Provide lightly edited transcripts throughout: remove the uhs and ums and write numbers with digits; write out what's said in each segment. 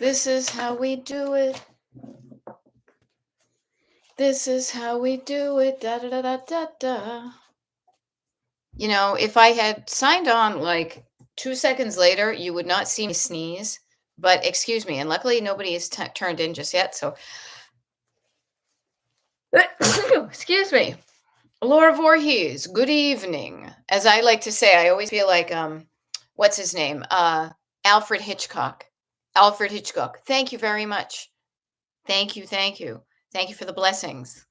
This is how we do it. This is how we do it. Da da da da da da. If I had signed on like 2 seconds later, you would not see me sneeze. But excuse me, and luckily nobody has turned in just yet. So, excuse me, Laura Voorhees. Good evening. As I like to say, I always feel like what's his name? Alfred Hitchcock. Alfred Hitchcock. Thank you very much. Thank you, thank you. Thank you for the blessings.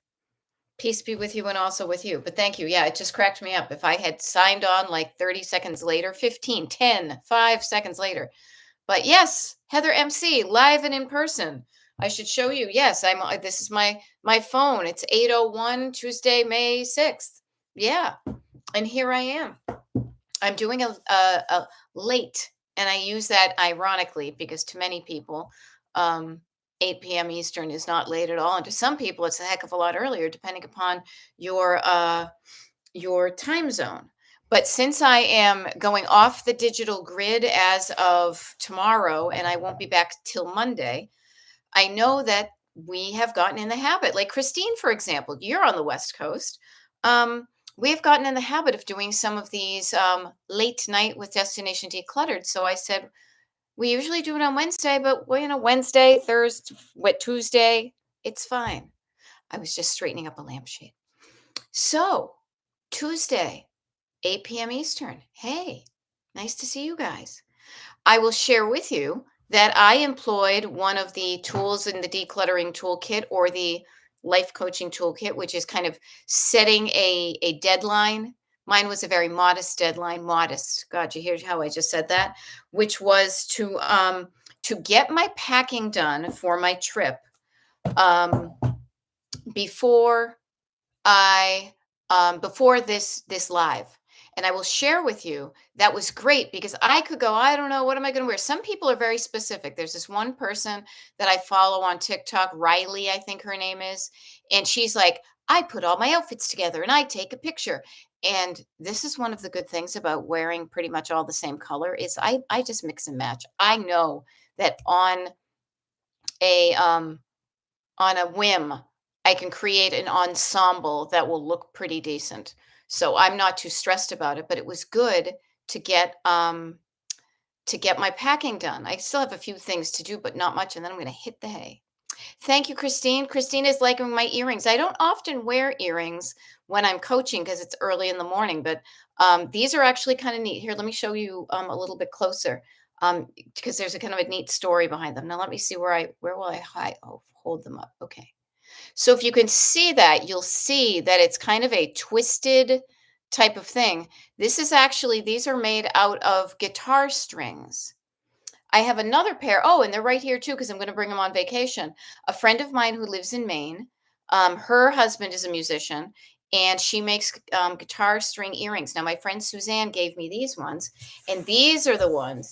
Peace be with you and also with you. But thank you. Yeah, it just cracked me up. If I had signed on like 30 seconds later, 15, 10, 5 seconds later. But yes, Heather MC, live and in person. I should show you. Yes, this is my phone. It's 8:01 Tuesday, May 6th. Yeah. And here I am. I'm doing a late, and I use that ironically because to many people, 8 p.m. Eastern is not late at all, and to some people, it's a heck of a lot earlier, depending upon your time zone. But since I am going off the digital grid as of tomorrow, and I won't be back till Monday, I know that we have gotten in the habit, like Christine, for example, you're on the West Coast. We have gotten in the habit of doing some of these late night with Destination Decluttered. So I said, we usually do it on Wednesday, but Wednesday, Thursday, Tuesday, it's fine. I was just straightening up a lampshade. So Tuesday, 8 p.m. Eastern. Hey, nice to see you guys. I will share with you that I employed one of the tools in the decluttering toolkit or the life coaching toolkit, which is kind of setting a deadline. Mine was a very modest deadline. Modest. God, you hear how I just said that? Which was to get my packing done for my trip um, before before this live. And I will share with you that was great because I could go, I don't know, what am I going to wear? Some people are very specific. There's this one person that I follow on TikTok, Riley, I think her name is. And she's like, I put all my outfits together and I take a picture. And this is one of the good things about wearing pretty much all the same color is I just mix and match. I know that a on a whim, I can create an ensemble that will look pretty decent. So I'm not too stressed about it, but it was good to get my packing done. I still have a few things to do, but not much, and then I'm going to hit the hay. Thank you, Christine. Christine is liking my earrings. I don't often wear earrings when I'm coaching because it's early in the morning, but these are actually kind of neat. Here, let me show you a little bit closer because there's a kind of a neat story behind them. Now, let me see where will I hide? Oh, hold them up. Okay. So if you can see that, you'll see that it's kind of a twisted type of thing. These are made out of guitar strings. I have another pair. Oh, and they're right here too, because I'm going to bring them on vacation. A friend of mine who lives in Maine, her husband is a musician, and she makes guitar string earrings. Now, my friend Suzanne gave me these ones, and these are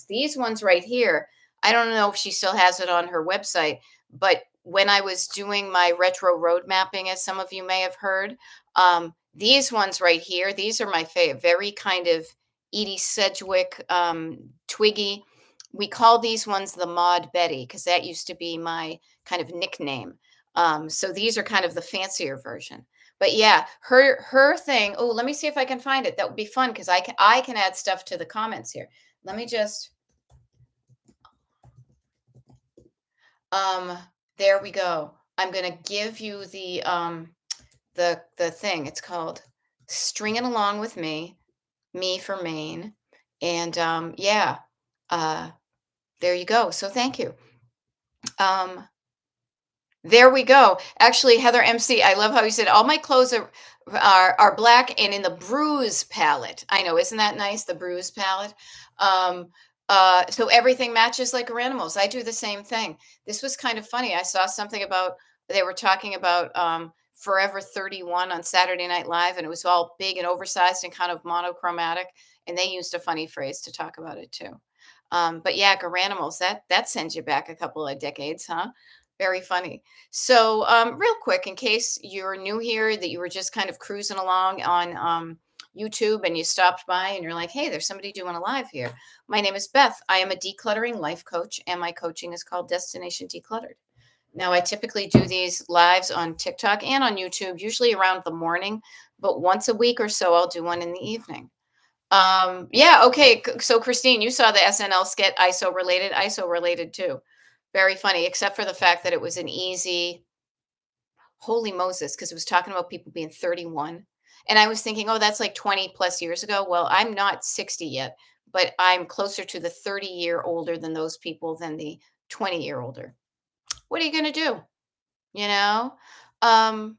these ones right here. I don't know if she still has it on her website, but when I was doing my retro road mapping, as some of you may have heard, these ones right here, these are my favorite, very kind of Edie Sedgwick, twiggy. We call these ones the Maud Betty because that used to be my kind of nickname. So these are kind of the fancier version. But yeah, her thing. Oh, let me see if I can find it. That would be fun because I can add stuff to the comments here. Let me just. There we go. I'm gonna give you the thing. It's called "Stringing Along with Me," me for Maine, and yeah. There you go. So thank you. There we go. Actually, Heather MC, I love how you said all my clothes are black and in the bruise palette. I know, isn't that nice? The bruise palette. So everything matches like animals. I do the same thing. This was kind of funny. I saw something about they were talking about Forever 31 on Saturday Night Live, and it was all big and oversized and kind of monochromatic. And they used a funny phrase to talk about it too. But yeah, Garanimals, that sends you back a couple of decades, huh? Very funny. So real quick, in case you're new here, that you were just kind of cruising along on YouTube and you stopped by and you're like, hey, there's somebody doing a live here. My name is Beth. I am a decluttering life coach, and my coaching is called Destination Decluttered. Now, I typically do these lives on TikTok and on YouTube, usually around the morning, but once a week or so, I'll do one in the evening. Yeah, okay. So, Christine, you saw the SNL skit ISO related. ISO related too. Very funny, except for the fact that it was an easy, holy Moses, because it was talking about people being 31. And I was thinking, oh, that's like 20 plus years ago. Well, I'm not 60 yet, but I'm closer to the 30-year older than those people than the 20-year older. What are you going to do? You know? Um,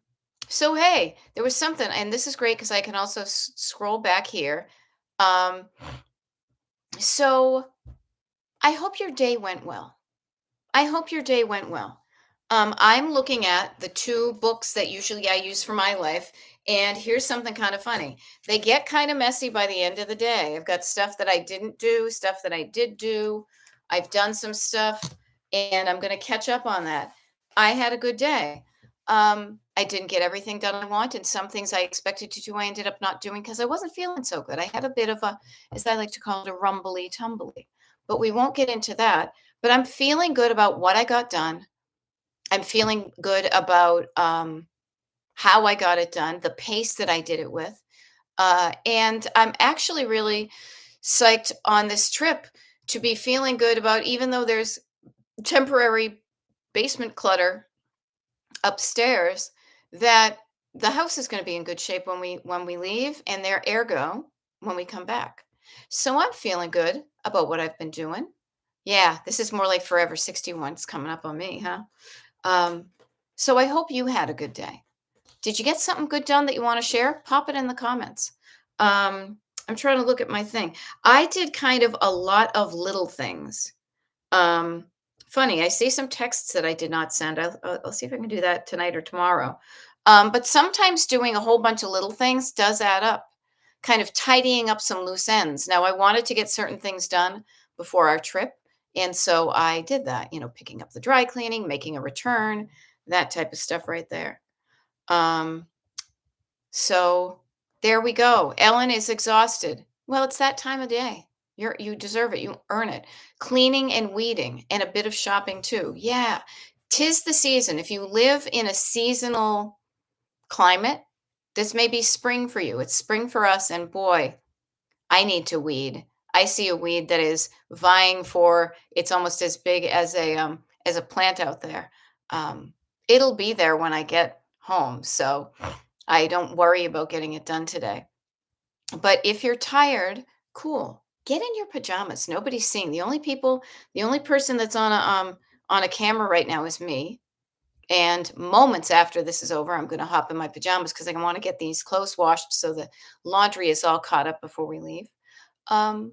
so, hey, there was something, and this is great because I can also scroll back here. Um, so, I hope your day went well. I hope your day went well. I'm looking at the two books that usually I use for my life. And here's something kind of funny. They get kind of messy by the end of the day. I've got stuff that I didn't do, stuff that I did do. I've done some stuff, and I'm going to catch up on that. I had a good day. I didn't get everything done I wanted. Some things I expected to do, I ended up not doing because I wasn't feeling so good. I had a bit of a, as I like to call it, a rumbly tumbly. But we won't get into that. But I'm feeling good about what I got done. I'm feeling good about how I got it done, the pace that I did it with. And I'm actually really psyched on this trip to be feeling good about, even though there's temporary basement clutter upstairs, that the house is going to be in good shape when we leave, and there ergo when we come back. So I'm feeling good about what I've been doing. Yeah, this is more like Forever 61. It's coming up on me, huh? Um, so I hope you had a good day. Did you get something good done that you want to share? Pop it in the comments. I'm trying to look at my thing. I did kind of a lot of little things. Um, Funny, I see some texts that I did not send. I'll see if I can do that tonight or tomorrow. But sometimes doing a whole bunch of little things does add up, kind of tidying up some loose ends. Now, I wanted to get certain things done before our trip. And so I did that, picking up the dry cleaning, making a return, that type of stuff right there. Um, so there we go. Ellen is exhausted. Well, it's that time of day. You deserve it. You earn it. Cleaning and weeding and a bit of shopping too. Yeah. 'Tis the season. If you live in a seasonal climate, this may be spring for you. It's spring for us, and boy, I need to weed. I see a weed that is vying for, it's almost as big as a plant out there. It'll be there when I get home. So I don't worry about getting it done today. But if you're tired, cool. Get in your pajamas. Nobody's seeing. The only person that's on a camera right now is me. And moments after this is over, I'm going to hop in my pajamas because I want to get these clothes washed so the laundry is all caught up before we leave. Um,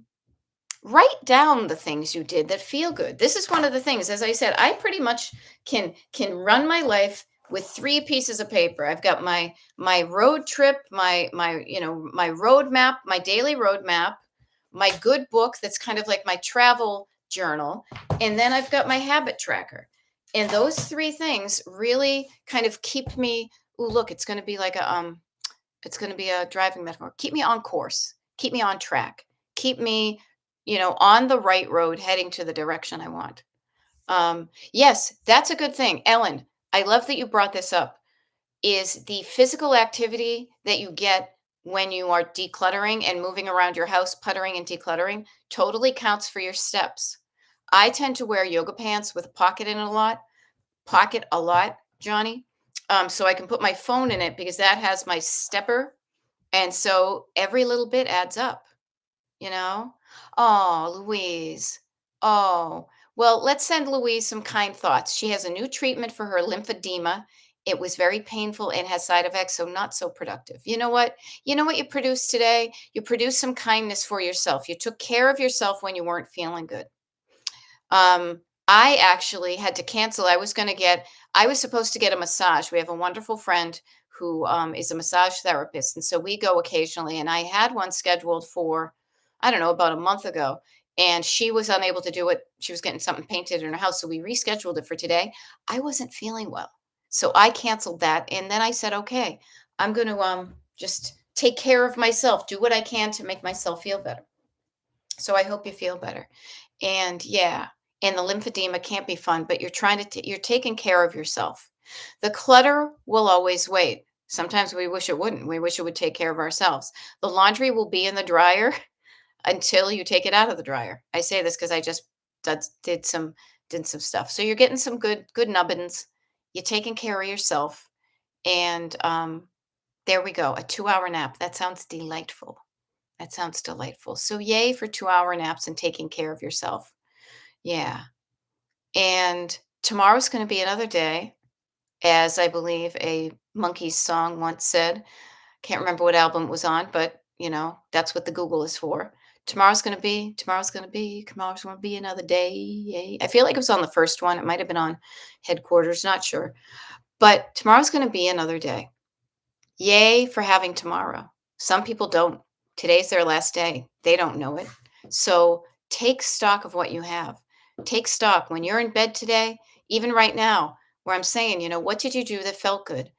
Write down the things you did that feel good. This is one of the things, as I said, I pretty much can run my life with three pieces of paper. I've got my road trip, my road map, my daily road map, my good book that's kind of like my travel journal, and then I've got my habit tracker. And those three things really kind of keep me, ooh, look, it's going to be a driving metaphor. Keep me on course, keep me on track, keep me, on the right road heading to the direction I want. Yes, that's a good thing. Ellen, I love that you brought this up. Is the physical activity that you get when you are decluttering and moving around your house, puttering and decluttering, totally counts for your steps. I tend to wear yoga pants with a pocket in it pocket a lot, Johnny. So I can put my phone in it because that has my stepper. And so every little bit adds up, you know? Oh, Louise. Oh, well, let's send Louise some kind thoughts. She has a new treatment for her lymphedema. It was very painful and has side effects, so not so productive. You know what? You know what you produced today? You produced some kindness for yourself. You took care of yourself when you weren't feeling good. I actually had to cancel. I was supposed to get a massage. We have a wonderful friend who is a massage therapist. And so we go occasionally. And I had one scheduled for, I don't know, about a month ago. And she was unable to do it. She was getting something painted in her house. So we rescheduled it for today. I wasn't feeling well. So I canceled that. And then I said, okay, I'm going to just take care of myself, do what I can to make myself feel better. So I hope you feel better. And yeah, and the lymphedema can't be fun, but you're trying to you're taking care of yourself. The clutter will always wait. Sometimes we wish it wouldn't. We wish it would take care of ourselves. The laundry will be in the dryer until you take it out of the dryer. I say this because I just did, did some did some stuff. So you're getting some good nubbins. You're taking care of yourself, and there we go. A 2 hour nap. That sounds delightful. That sounds delightful. So yay for 2 hour naps and taking care of yourself. Yeah. And tomorrow's going to be another day, as I believe a Monkeys song once said. Can't remember what album it was on, but that's what the Google is for. Tomorrow's gonna be another day. Yay. I feel like it was on the first one. It might have been on headquarters, not sure. But tomorrow's gonna be another day. Yay for having tomorrow. Some people don't. Today's their last day. They don't know it. So take stock of what you have. Take stock when you're in bed today, even right now, where I'm saying, what did you do that felt good?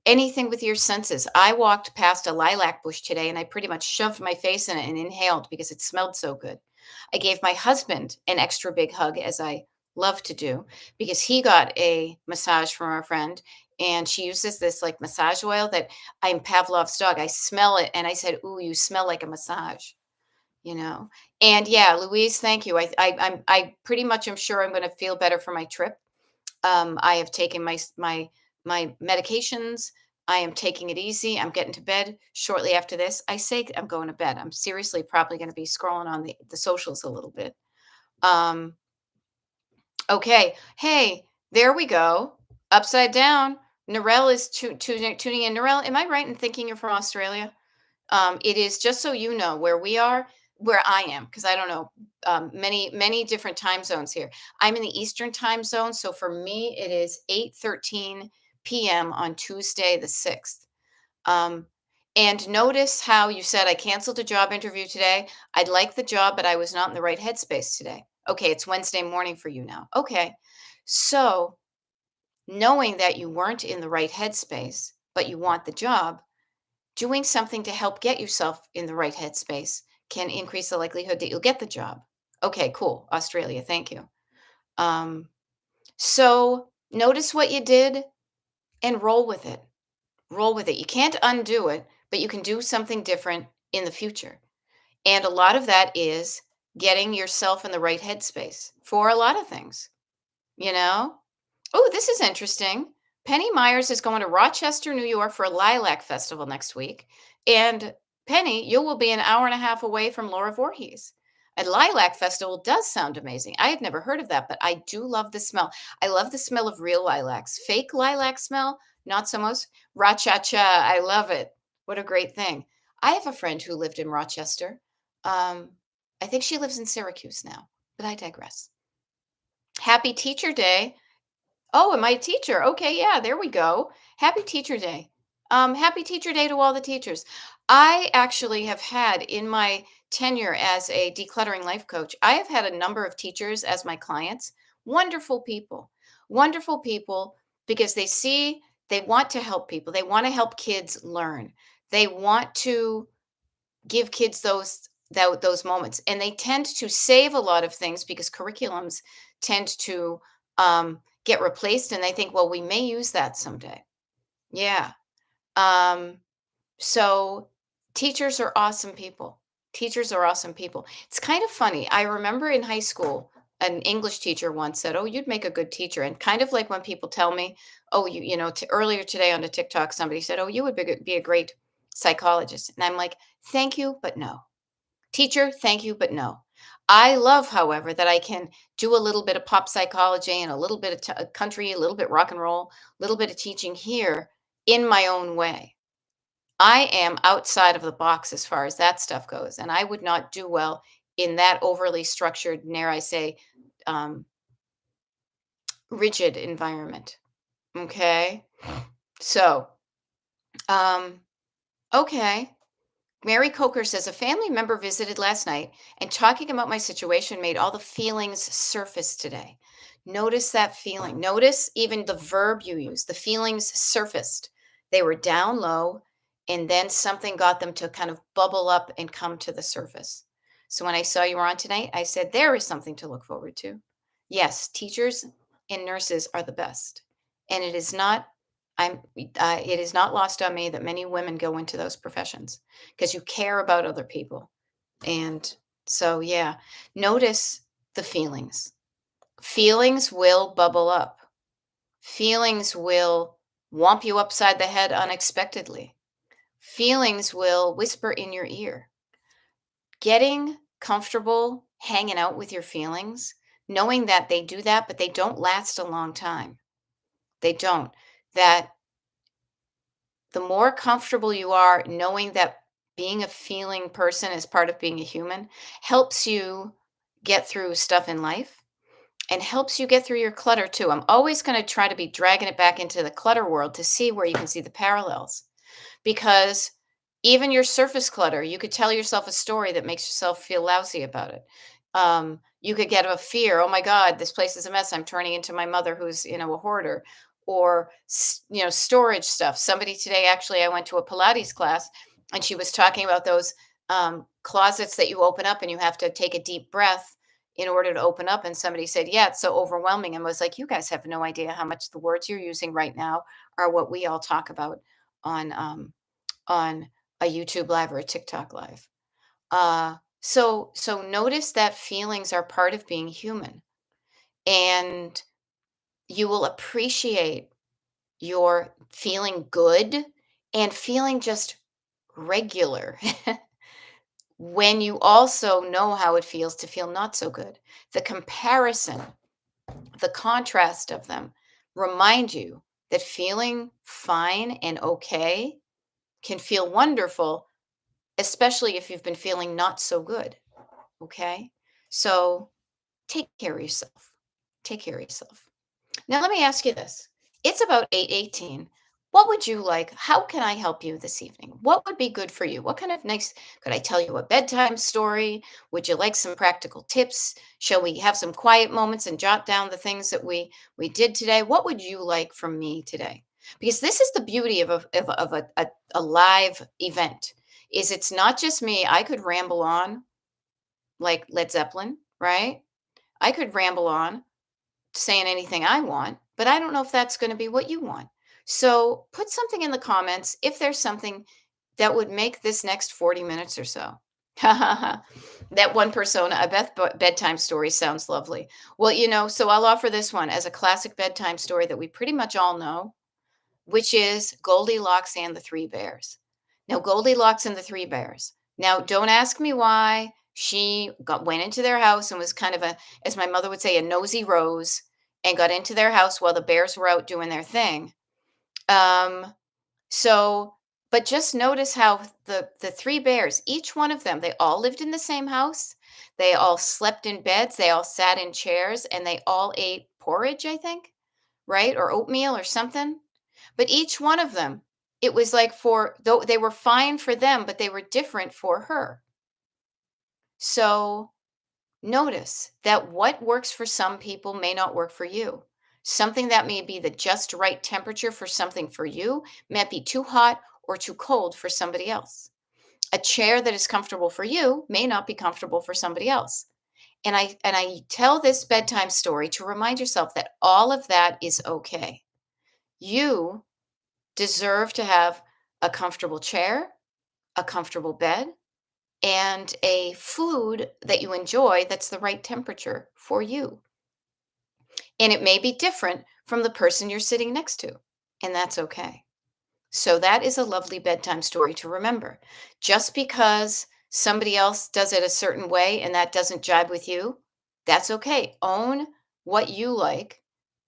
Anything with your senses. I walked past a lilac bush today and I pretty much shoved my face in it and inhaled because it smelled so good. I gave my husband an extra big hug, as I love to do, because he got a massage from our friend and she uses this like massage oil that I'm Pavlov's dog. I smell it and I said, "Ooh, you smell like a massage." You know. And yeah, Louise, thank you. I pretty much am sure I'm going to feel better for my trip. I have taken my medications. I am taking it easy. I'm getting to bed shortly after this. I say I'm going to bed. I'm seriously probably going to be scrolling on the socials a little bit. Um, okay. Hey, there we go. Upside down. Narelle is tuning in. Narelle, am I right in thinking you're from Australia? It is, just so you know, where we are, where I am, because I don't know, many different time zones here. I'm in the Eastern time zone, so for me it is 8:13 p.m. on Tuesday the 6th. Um, and notice how you said I canceled a job interview today. I'd like the job, but I was not in the right headspace today. Okay, it's Wednesday morning for you now. Okay, so knowing that you weren't in the right headspace, but you want the job, doing something to help get yourself in the right headspace can increase the likelihood that you'll get the job. Okay, cool. Australia, thank you. Um, so notice what you did and roll with it. Roll with it. You can't undo it, but you can do something different in the future. And a lot of that is getting yourself in the right headspace for a lot of things, you know? Oh, this is interesting. Penny Myers is going to Rochester, New York for a Lilac Festival next week. And Penny, you will be an hour and a half away from Laura Voorhees. A Lilac Festival does sound amazing. I had never heard of that, but I do love the smell. I love the smell of real lilacs. Fake lilac smell, not so much. Ra-cha-cha, I love it. What a great thing. I have a friend who lived in Rochester. Um, I think she lives in Syracuse now, but I digress. Happy Teacher Day. Oh, and my teacher. Okay, yeah, there we go. Happy Teacher Day. Happy Teacher Day to all the teachers. I actually have had in my tenure as a decluttering life coach, I have had a number of teachers as my clients. Wonderful people. Wonderful people because they want to help people. They want to help kids learn. They want to give kids those moments, and they tend to save a lot of things because curriculums tend to get replaced, and they think, well, we may use that someday. Yeah. um, so teachers are awesome people. Teachers are awesome people. It's kind of funny. I remember in high school, an English teacher once said, "Oh, you'd make a good teacher." And kind of like when people tell me, "Oh, earlier today on the TikTok, somebody said, 'Oh, you would be a great psychologist.'" And I'm like, "Thank you, but no. Teacher, thank you, but no." I love, however, that I can do a little bit of pop psychology and a little bit of country, a little bit rock and roll, a little bit of teaching here in my own way. I am outside of the box as far as that stuff goes, and I would not do well in that overly structured, dare I say, um, rigid environment. Okay, so um, okay. Mary Coker says a family member visited last night and talking about my situation made all the feelings surface today. Notice that feeling. Notice even the verb you use. The feelings surfaced. They were down low and then something got them to kind of bubble up and come to the surface. So when I saw you were on tonight, I said, there is something to look forward to. Yes, teachers and nurses are the best. And I'm, it is not lost on me that many women go into those professions because you care about other people. And so, yeah, notice the feelings. Feelings will bubble up. Feelings will whomp you upside the head unexpectedly. Feelings will whisper in your ear. Getting comfortable hanging out with your feelings, knowing that they do that, but they don't last a long time. They don't. That the more comfortable you are knowing that being a feeling person is part of being a human helps you get through stuff in life and helps you get through your clutter too. I'm always going to try to be dragging it back into the clutter world to see where you can see the parallels because even your surface clutter, you could tell yourself a story that makes yourself feel lousy about it. You could get a fear, oh my God, this place is a mess. I'm turning into my mother who's, a hoarder or, storage stuff. Somebody today, actually, I went to a Pilates class and she was talking about those closets that you open up and you have to take a deep breath in order to open up. And somebody said, yeah, it's so overwhelming. And was like, you guys have no idea how much the words you're using right now are what we all talk about on on a YouTube live or a TikTok live. So notice that feelings are part of being human, and you will appreciate your feeling good and feeling just regular when you also know how it feels to feel not so good. The comparison, the contrast of them remind you that feeling fine and okay can feel wonderful, especially if you've been feeling not so good. Okay. So take care of yourself. Take care of yourself. Now, let me ask you this. It's about 8:18. What would you like? How can I help you this evening? What would be good for you? What kind of nice, could I tell you a bedtime story? Would you like some practical tips? Shall we have some quiet moments and jot down the things that we did today? What would you like from me today? Because this is the beauty of a live event is it's not just me. I could ramble on like Led Zeppelin, right? I could ramble on saying anything I want, but I don't know if that's going to be what you want. So put something in the comments if there's something that would make this next 40 minutes or so. That one persona, a bedtime story sounds lovely. Well, so I'll offer this one as a classic bedtime story that we pretty much all know, which is Goldilocks and the Three Bears. Now, Goldilocks and the Three Bears. Now, don't ask me why she went into their house and was kind of as my mother would say, a nosy rose and got into their house while the bears were out doing their thing. Um, so, but just notice how the three bears, each one of them, they all lived in the same house. They all slept in beds. They all sat in chairs, and they all ate porridge, I think, right, or oatmeal or something. But each one of them, it was like for though they were fine for them, but they were different for her. So notice that what works for some people may not work for you. Something that may be the just right temperature for something for you might be too hot or too cold for somebody else. A chair that is comfortable for you may not be comfortable for somebody else. And I tell this bedtime story to remind yourself that all of that is okay. You deserve to have a comfortable chair, a comfortable bed, and a food that you enjoy that's the right temperature for you. And it may be different from the person you're sitting next to, and that's okay. So, that is a lovely bedtime story to remember. Just because somebody else does it a certain way and that doesn't jibe with you, that's okay. Own what you like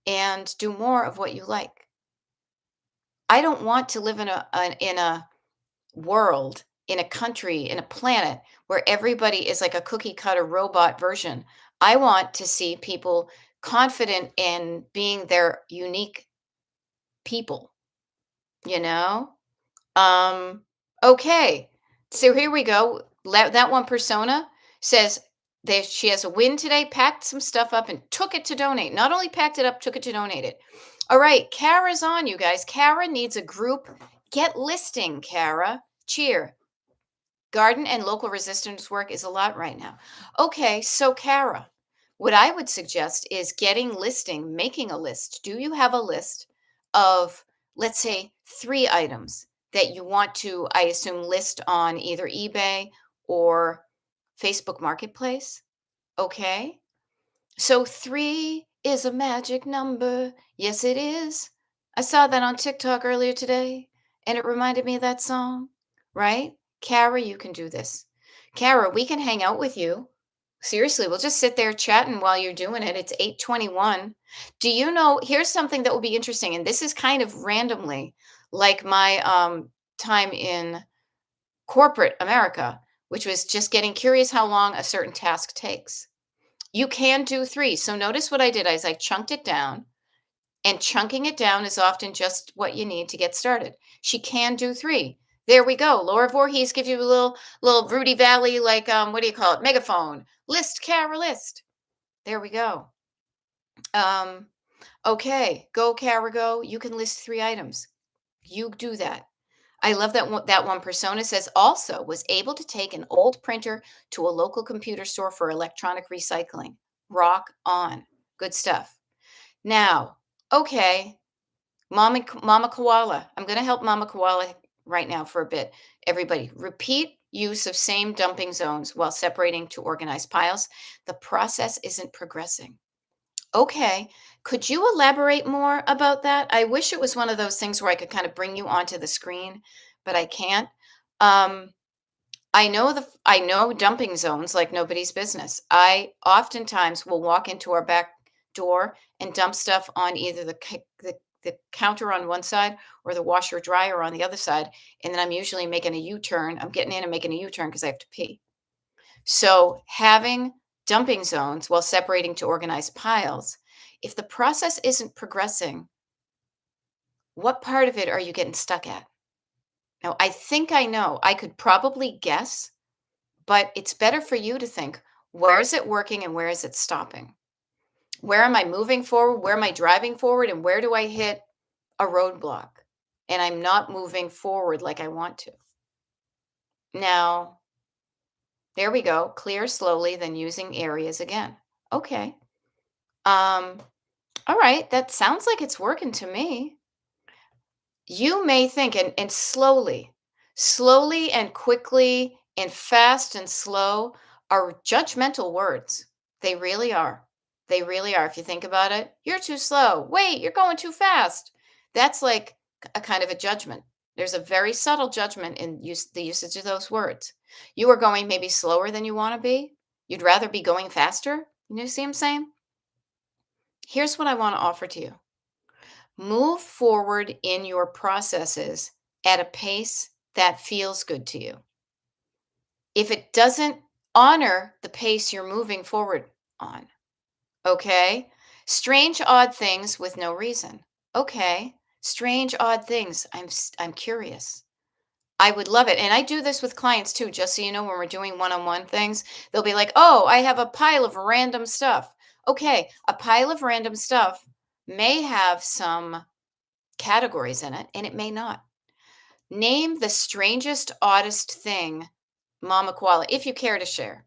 and do more of what you like. I don't want to live in a world, in a country, in a planet where everybody is like a cookie cutter robot version. I want to see people confident in being their unique people, you know? Um, okay. So here we go. That one persona says that she has a win today, packed some stuff up and took it to donate. Not only packed it up, took it to donate it. All right, Kara's on, you guys. Kara needs a group Get listing, Kara. Cheer. Garden and local resistance work is a lot right now. Okay, so Kara, what I would suggest is getting listing, making a list. Do you have a list of, let's say, 3 items that you want to, I assume, list on either eBay or Facebook Marketplace? Okay. So 3 is a magic number. Yes, it is. I saw that on TikTok earlier today, and it reminded me of that song, right? Kara, you can do this. Kara, we can hang out with you. Seriously, we'll just sit there chatting while you're doing it. It's 8:21. Do you know, here's something that will be interesting, and this is kind of randomly like my time in corporate America, which was just getting curious how long a certain task takes. You can do 3. So notice what I did is I chunked it down, and chunking it down is often just what you need to get started. She can do 3. There we go. Laura Voorhees gives you a little Rudy Valley, like, what do you call it? Megaphone. List, Kara, list. There we go. Um, okay, go, Kara, go. You can list 3 items. You do that. I love that one persona says also was able to take an old printer to a local computer store for electronic recycling. Rock on. Good stuff. Now, okay, Mama Koala. I'm going to help Mama Koala right now for a bit. Everybody, repeat use of same dumping zones while separating to organized piles. The process isn't progressing. Okay. Could you elaborate more about that? I wish it was one of those things where I could kind of bring you onto the screen, but I can't. Um, I know dumping zones like nobody's business. I oftentimes will walk into our back door and dump stuff on either the counter on one side or the washer dryer on the other side, and then I'm usually making a U-turn. I'm getting in and making a U-turn because I have to pee. So, having dumping zones while separating to organized piles, if the process isn't progressing, what part of it are you getting stuck at? Now, I think I know. I could probably guess, but it's better for you to think, where is it working and where is it stopping? Where am I moving forward? Where am I driving forward? And where do I hit a roadblock? And I'm not moving forward like I want to. Now, there we go. Clear slowly, then using areas again. Okay. Um, all right. That sounds like it's working to me. You may think, and slowly and quickly and fast and slow are judgmental words. They really are. They really are. If you think about it, you're too slow. Wait, you're going too fast. That's like a kind of a judgment. There's a very subtle judgment in the usage of those words. You are going maybe slower than you want to be. You'd rather be going faster. You see what I'm saying? Here's what I want to offer to you. Move forward in your processes at a pace that feels good to you. If it doesn't, honor the pace you're moving forward on. Okay? Strange odd things with no reason. Okay. Strange odd things. I'm curious. I would love it. And I do this with clients too, just so you know, when we're doing one-on-one things, they'll be like, "Oh, I have a pile of random stuff." Okay, a pile of random stuff may have some categories in it, and it may not. Name the strangest, oddest thing, Mama Koala, if you care to share.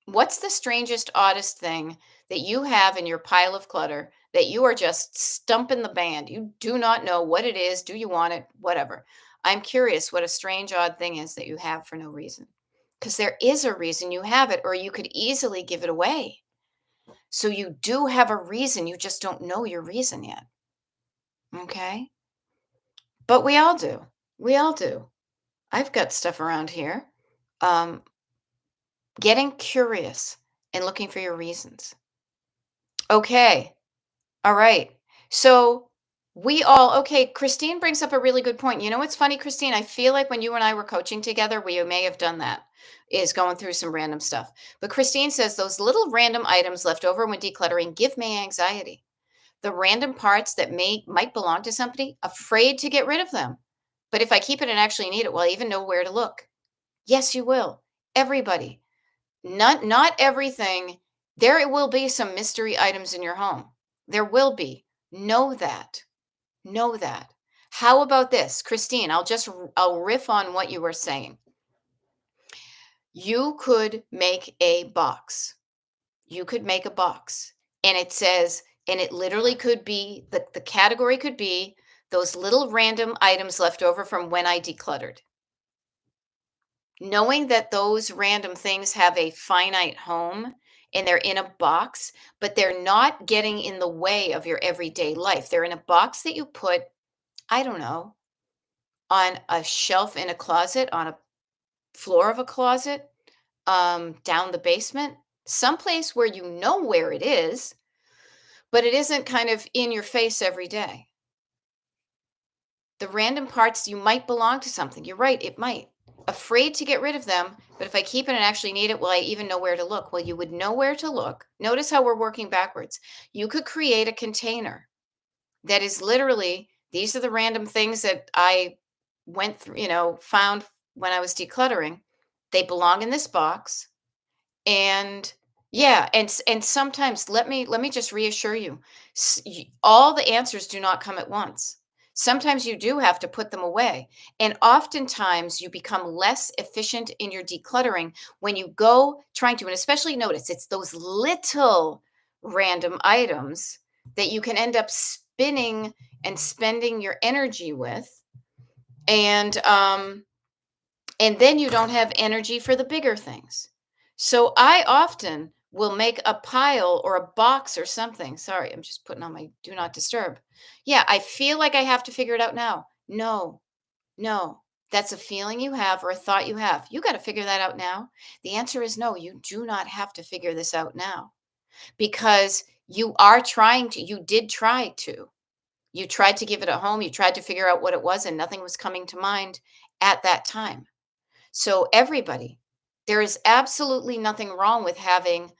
What's the strangest, oddest thing that you have in your pile of clutter that you are just stumping the band? You do not know what it is. Do you want it? Whatever. I'm curious what a strange, odd thing is that you have for no reason. Because there is a reason you have it, or you could easily give it away. So you do have a reason. You just don't know your reason yet. Okay. But we all do. We all do. I've got stuff around here. Um, Getting curious and looking for your reasons. Okay. All right. So okay, Christine brings up a really good point. You know what's funny, Christine? I feel like when you and I were coaching together, we may have done that, is going through some random stuff. But Christine says those little random items left over when decluttering give me anxiety. The random parts that might belong to somebody, afraid to get rid of them. But if I keep it and actually need it, will I even know where to look? Yes, you will. Everybody. Not everything. There will be some mystery items in your home. There will be. Know that. Know that. How about this, Christine? I'll riff on what you were saying. You could make a box. You could make a box, and it says, and it literally could be the category could be those little random items left over from when I decluttered. Knowing that those random things have a finite home and they're in a box, but they're not getting in the way of your everyday life. They're in a box that you put, I don't know, on a shelf in a closet, on a floor of a closet, down the basement, someplace where you know where it is, but it isn't kind of in your face every day. The random parts, you might belong to something. You're right, it might. Afraid to get rid of them, but if I keep it and actually need it, will I even know where to look? Well, you would know where to look. Notice how we're working backwards. You could create a container that is literally, these are the random things that I went through, found when I was decluttering. They belong in this box. And yeah, and sometimes let me just reassure you, all the answers do not come at once. Sometimes you do have to put them away, and oftentimes you become less efficient in your decluttering when you go trying to, and especially notice it's those little random items that you can end up spinning and spending your energy with, and and then you don't have energy for the bigger things. So I often will make a pile or a box or something. Sorry, I'm just putting on my do not disturb. Yeah, I feel like I have to figure it out now. No, no. That's a feeling you have or a thought you have. You got to figure that out now. The answer is no, you do not have to figure this out now because you are trying to, you did try to. You tried to give it a home, you tried to figure out what it was, and nothing was coming to mind at that time. So everybody, there is absolutely nothing wrong with having,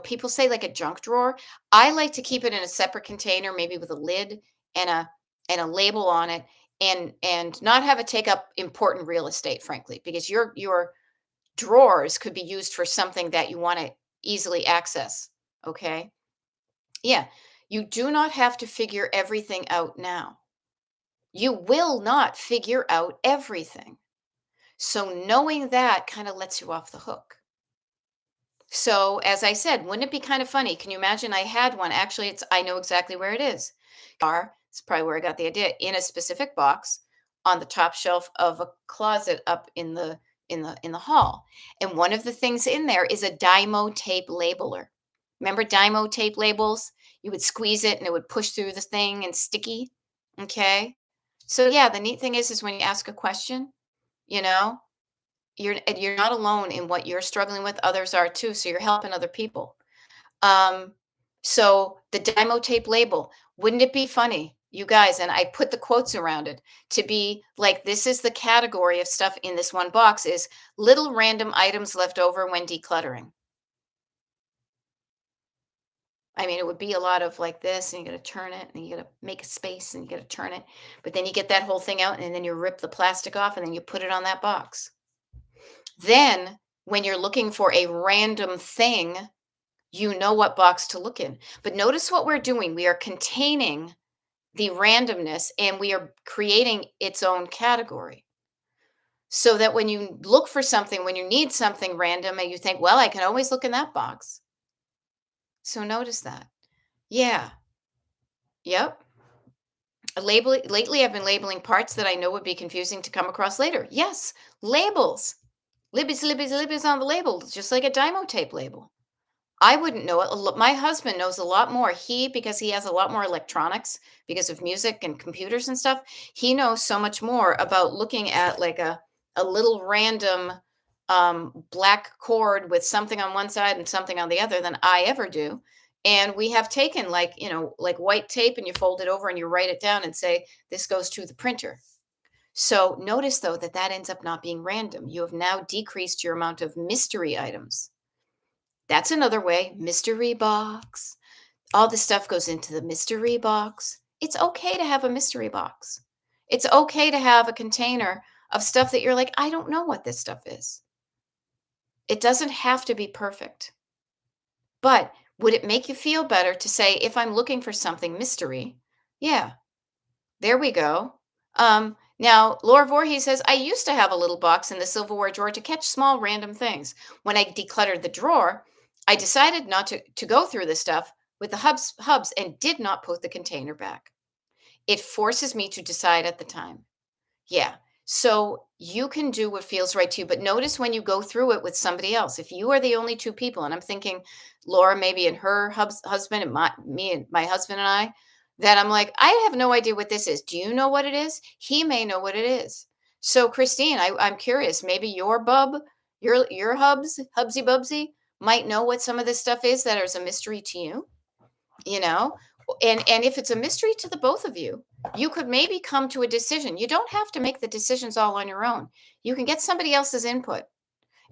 people say like a junk drawer. I like to keep it in a separate container, maybe with a lid and a label on it, and not have it take up important real estate, frankly, because your drawers could be used for something that you want to easily access. Okay. Yeah. You do not have to figure everything out now. You will not figure out everything. So knowing that kind of lets you off the hook. So as I said, wouldn't it be kind of funny? Can you imagine I had one? Actually, I know exactly where it is. It's probably where I got the idea, in a specific box on the top shelf of a closet up in the hall. And one of the things in there is a Dymo tape labeler. Remember Dymo tape labels? You would squeeze it and it would push through the thing and sticky. Okay. So yeah, the neat thing is when you ask a question, you know, you're not alone in what you're struggling with, others are too, so you're helping other people. Um, so the demo tape label, wouldn't it be funny, you guys, and I put the quotes around it to be like, this is the category of stuff in this one box is little random items left over when decluttering. I mean, it would be a lot of like this, and you gotta turn it, and you gotta make a space, and you gotta turn it, but then you get that whole thing out, and then you rip the plastic off, and then you put it on that box. Then, when you're looking for a random thing, you know what box to look in. But notice what we're doing. We are containing the randomness and we are creating its own category. So that when you look for something, when you need something random and you think, well, I can always look in that box. So notice that. Yeah. Yep. Lately I've been labeling parts that I know would be confusing to come across later. Yes, labels. Libby's, Libby's, Libby's on the label, just like a Dymo tape label. I wouldn't know it. My husband knows a lot more. Because he has a lot more electronics because of music and computers and stuff. He knows so much more about looking at like a little random black cord with something on one side and something on the other than I ever do. And we have taken like, like white tape and you fold it over and you write it down and say, this goes to the printer. So notice though that ends up not being random. You have now decreased your amount of mystery items. That's another way. Mystery box. All this stuff goes into the mystery box. It's okay to have a mystery box. It's okay to have a container of stuff that you're like, I don't know what this stuff is. It doesn't have to be perfect. But would it make you feel better to say, if I'm looking for something mystery, yeah, there we go. Now, Laura Voorhees says, I used to have a little box in the silverware drawer to catch small random things. When I decluttered the drawer, I decided not to go through the stuff with the hubs and did not put the container back. It forces me to decide at the time. Yeah. So you can do what feels right to you, but notice when you go through it with somebody else. If you are the only two people, and I'm thinking Laura maybe and her husband and me and my husband and I, that I'm like, I have no idea what this is. Do you know what it is? He may know what it is. So Christine, I'm curious. Maybe your your hubsy bubsy, might know what some of this stuff is that is a mystery to you. You know, and if it's a mystery to the both of you, you could maybe come to a decision. You don't have to make the decisions all on your own. You can get somebody else's input.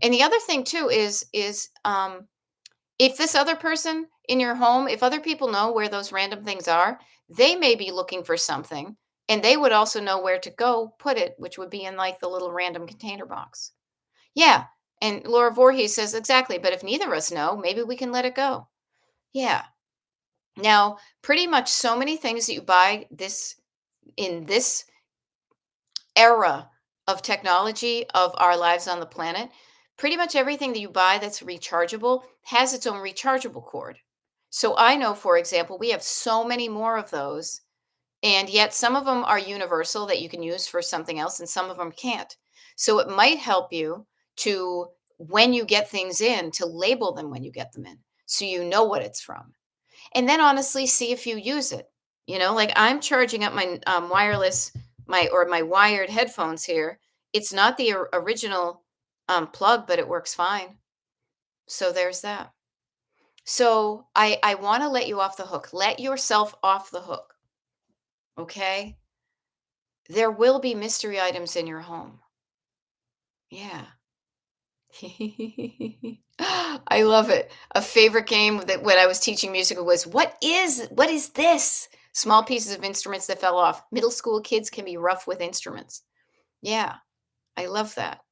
And the other thing too is if this other person in your home, if other people know where those random things are, they may be looking for something, and they would also know where to go put it, which would be in like the little random container box. Yeah. And Laura Voorhees says exactly, but if neither of us know, maybe we can let it go. Yeah. Now, pretty much so many things that you buy this in this era of technology of our lives on the planet, pretty much everything that you buy that's rechargeable has its own rechargeable cord. So I know, for example, we have so many more of those, and yet some of them are universal that you can use for something else, and some of them can't. So it might help you to, when you get things in, to label them when you get them in so you know what it's from, and then honestly see if you use it. Like I'm charging up my wireless, my wired headphones here. It's not the original plug, but it works fine. So there's that. So I want to let you off the hook. Let yourself off the hook. Okay. There will be mystery items in your home. Yeah. I love it. A favorite game that when I was teaching music was what is this? Small pieces of instruments that fell off. Middle school kids can be rough with instruments. Yeah, I love that.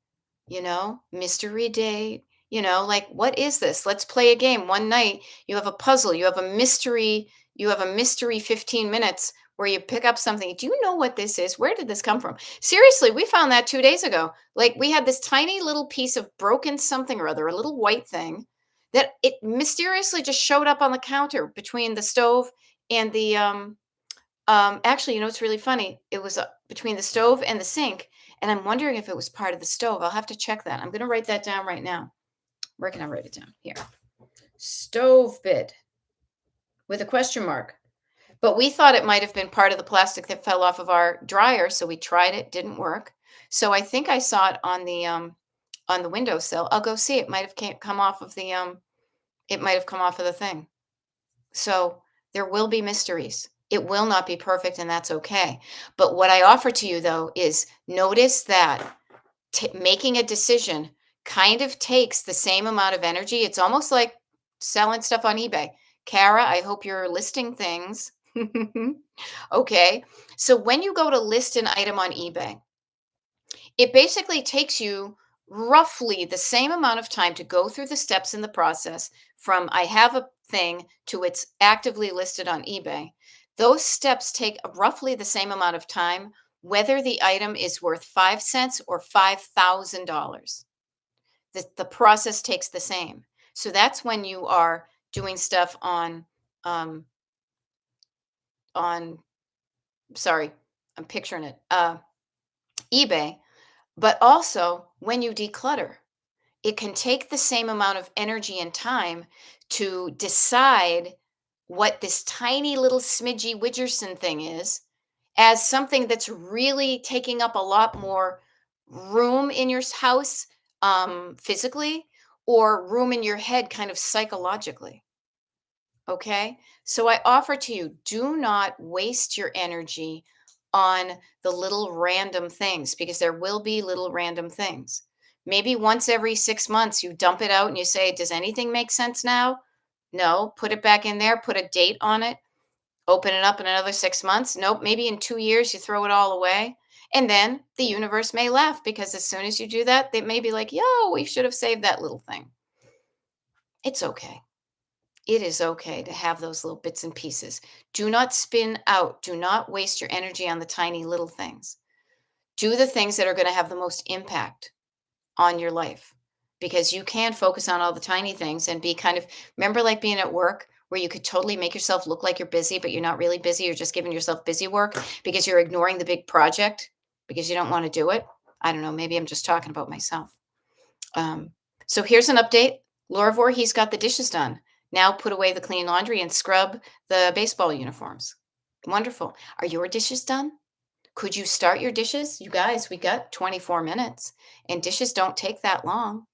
Mystery date, like what is this? Let's play a game. One night you have a puzzle, you have a mystery 15 minutes where you pick up something. Do you know what this is? Where did this come from? Seriously, we found that 2 days ago. Like we had this tiny little piece of broken something or other, a little white thing that it mysteriously just showed up on the counter between the stove and the actually, it's really funny. It was between the stove and the sink, and I'm wondering if it was part of the stove. I'll have to check that. I'm going to write that down right now. Where can I write it down? Here. Stove bit with a question mark. But we thought it might have been part of the plastic that fell off of our dryer, so we tried it, didn't work. So I think I saw it on the windowsill. I'll go see. It might have come off of the it might have come off of the thing. So there will be mysteries. It will not be perfect, and that's okay. But what I offer to you, though, is notice that making a decision kind of takes the same amount of energy. It's almost like selling stuff on eBay. Kara, I hope you're listing things. Okay. So when you go to list an item on eBay, it basically takes you roughly the same amount of time to go through the steps in the process from I have a thing to it's actively listed on eBay. Those steps take roughly the same amount of time, whether the item is worth 5 cents or $5,000. The process takes the same. So that's when you are doing stuff um, on, sorry, I'm picturing it, eBay, but also when you declutter. It can take the same amount of energy and time to decide what this tiny little smidgy Widgerson thing is as something that's really taking up a lot more room in your house physically or room in your head kind of psychologically. Okay. So I offer to you, do not waste your energy on the little random things because there will be little random things. Maybe once every 6 months, you dump it out and you say, does anything make sense now? No. Put it back in there, put a date on it, open it up in another 6 months. Nope. Maybe in 2 years, you throw it all away. And then the universe may laugh because as soon as you do that, they may be like, yo, we should have saved that little thing. It's okay. It is okay to have those little bits and pieces. Do not spin out. Do not waste your energy on the tiny little things. Do the things that are going to have the most impact on your life, because you can focus on all the tiny things and be kind of, remember, like being at work where you could totally make yourself look like you're busy, but you're not really busy. You're just giving yourself busy work because you're ignoring the big project because you don't want to do it. I don't know. Maybe I'm just talking about myself. Um, so here's an update. Laura Voorhees got the dishes done. Now put away the clean laundry and scrub the baseball uniforms. Wonderful. Are your dishes done? Could you start your dishes? You guys, we got 24 minutes and dishes don't take that long.